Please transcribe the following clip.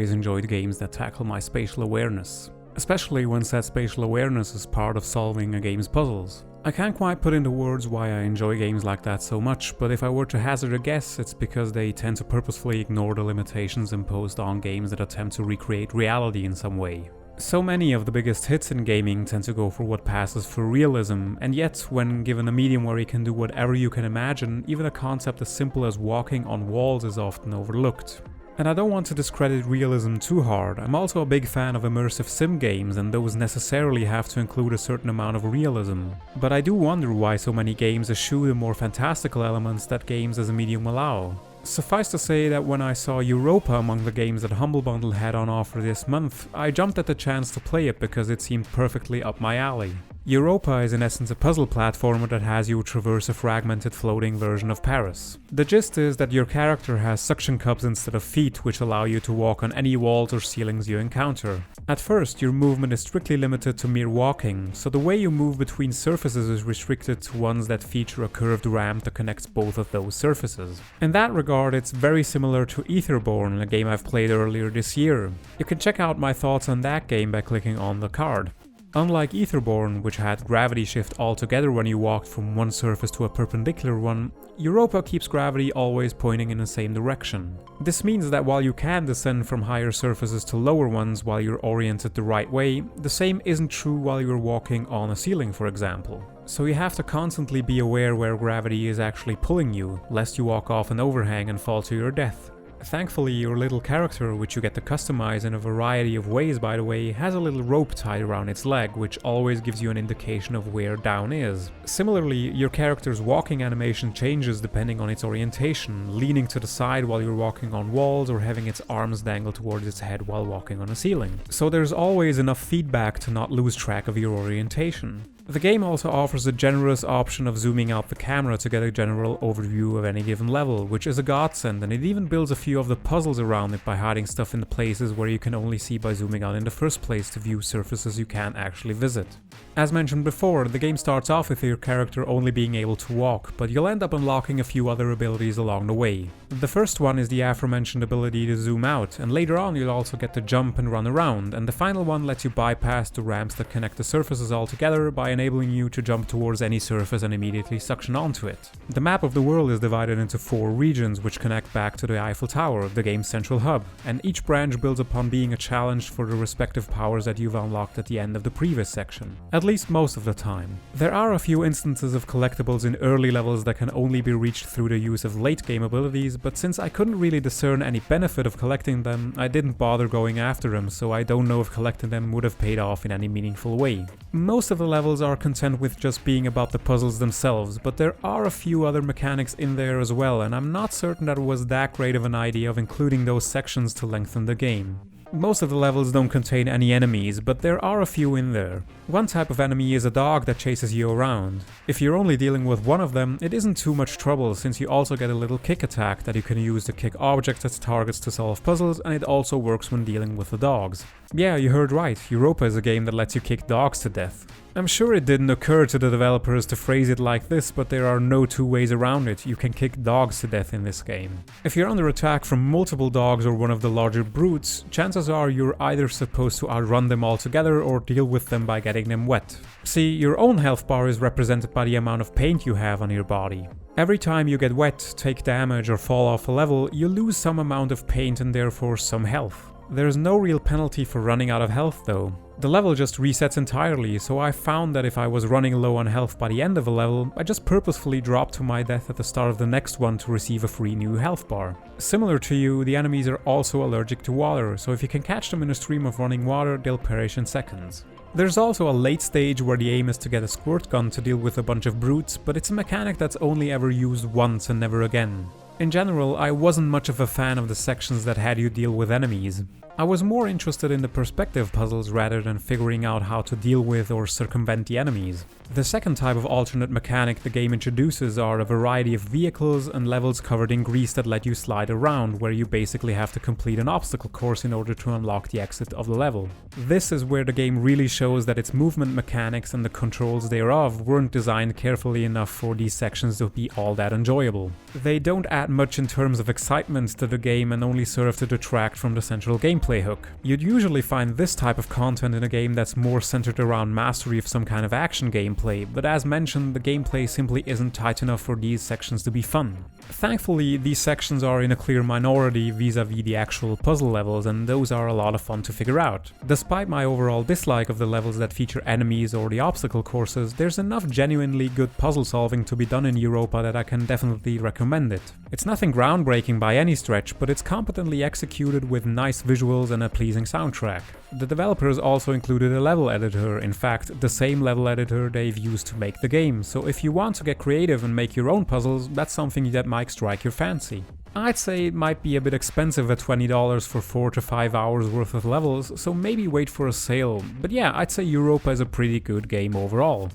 always enjoyed games that tackle my spatial awareness, especially when said spatial awareness is part of solving a game's puzzles. I can't quite put into words why I enjoy games like that so much, but if I were to hazard a guess, it's because they tend to purposefully ignore the limitations imposed on games that attempt to recreate reality in some way. So many of the biggest hits in gaming tend to go for what passes for realism, and yet, when given a medium where you can do whatever you can imagine, even a concept as simple as walking on walls is often overlooked. And I don't want to discredit realism too hard. I'm also a big fan of immersive sim games, and those necessarily have to include a certain amount of realism. But I do wonder why so many games eschew the more fantastical elements that games as a medium allow. Suffice to say that when I saw Youropa among the games that Humble Bundle had on offer this month, I jumped at the chance to play it because it seemed perfectly up my alley. Youropa is in essence a puzzle platformer that has you traverse a fragmented floating version of Paris. The gist is that your character has suction cups instead of feet, which allow you to walk on any walls or ceilings you encounter. At first, your movement is strictly limited to mere walking, so the way you move between surfaces is restricted to ones that feature a curved ramp that connects both of those surfaces. In that regard, it's very similar to Etherborn, a game I've played earlier this year. You can check out my thoughts on that game by clicking on the card. Unlike Etherborn, which had gravity shift altogether when you walked from one surface to a perpendicular one, Youropa keeps gravity always pointing in the same direction. This means that while you can descend from higher surfaces to lower ones while you're oriented the right way, the same isn't true while you're walking on a ceiling, for example. So you have to constantly be aware where gravity is actually pulling you, lest you walk off an overhang and fall to your death. Thankfully, your little character, which you get to customize in a variety of ways by the way, has a little rope tied around its leg, which always gives you an indication of where down is. Similarly, your character's walking animation changes depending on its orientation, leaning to the side while you're walking on walls or having its arms dangle towards its head while walking on a ceiling. So there's always enough feedback to not lose track of your orientation. The game also offers a generous option of zooming out the camera to get a general overview of any given level, which is a godsend, and it even builds a few of the puzzles around it by hiding stuff in the places where you can only see by zooming out in the first place to view surfaces you can't actually visit. As mentioned before, the game starts off with your character only being able to walk, but you'll end up unlocking a few other abilities along the way. The first one is the aforementioned ability to zoom out, and later on you'll also get to jump and run around, and the final one lets you bypass the ramps that connect the surfaces altogether by enabling you to jump towards any surface and immediately suction onto it. The map of the world is divided into 4 regions which connect back to the Eiffel Tower, the game's central hub, and each branch builds upon being a challenge for the respective powers that you've unlocked at the end of the previous section. At least most of the time. There are a few instances of collectibles in early levels that can only be reached through the use of late game abilities, but since I couldn't really discern any benefit of collecting them, I didn't bother going after them, so I don't know if collecting them would have paid off in any meaningful way. Most of the levels are content with just being about the puzzles themselves, but there are a few other mechanics in there as well, and I'm not certain that it was that great of an idea of including those sections to lengthen the game. Most of the levels don't contain any enemies, but there are a few in there. One type of enemy is a dog that chases you around. If you're only dealing with one of them, it isn't too much trouble since you also get a little kick attack that you can use to kick objects as targets to solve puzzles, and it also works when dealing with the dogs. Yeah, you heard right, Youropa is a game that lets you kick dogs to death. I'm sure it didn't occur to the developers to phrase it like this, but there are no two ways around it. You can kick dogs to death in this game. If you're under attack from multiple dogs or one of the larger brutes, chances are you're either supposed to outrun them altogether or deal with them by getting them wet. See, your own health bar is represented by the amount of paint you have on your body. Every time you get wet, take damage or fall off a level, you lose some amount of paint and therefore some health. There's no real penalty for running out of health though. The level just resets entirely, so I found that if I was running low on health by the end of a level, I just purposefully dropped to my death at the start of the next one to receive a free new health bar. Similar to you, the enemies are also allergic to water, so if you can catch them in a stream of running water, they'll perish in seconds. There's also a late stage where the aim is to get a squirt gun to deal with a bunch of brutes, but it's a mechanic that's only ever used once and never again. In general, I wasn't much of a fan of the sections that had you deal with enemies. I was more interested in the perspective puzzles rather than figuring out how to deal with or circumvent the enemies. The second type of alternate mechanic the game introduces are a variety of vehicles and levels covered in grease that let you slide around, where you basically have to complete an obstacle course in order to unlock the exit of the level. This is where the game really shows that its movement mechanics and the controls thereof weren't designed carefully enough for these sections to be all that enjoyable. They don't add add much in terms of excitement to the game and only serve to detract from the central gameplay hook. You'd usually find this type of content in a game that's more centered around mastery of some kind of action gameplay, but as mentioned, the gameplay simply isn't tight enough for these sections to be fun. Thankfully, these sections are in a clear minority vis-a-vis the actual puzzle levels, and those are a lot of fun to figure out. Despite my overall dislike of the levels that feature enemies or the obstacle courses, there's enough genuinely good puzzle solving to be done in Youropa that I can definitely recommend it. It's nothing groundbreaking by any stretch, but it's competently executed with nice visuals and a pleasing soundtrack. The developers also included a level editor, in fact, the same level editor they've used to make the game, so if you want to get creative and make your own puzzles, that's something that might strike your fancy. I'd say it might be a bit expensive at $20 for 4 to 5 hours worth of levels, so maybe wait for a sale, but yeah, I'd say Youropa is a pretty good game overall.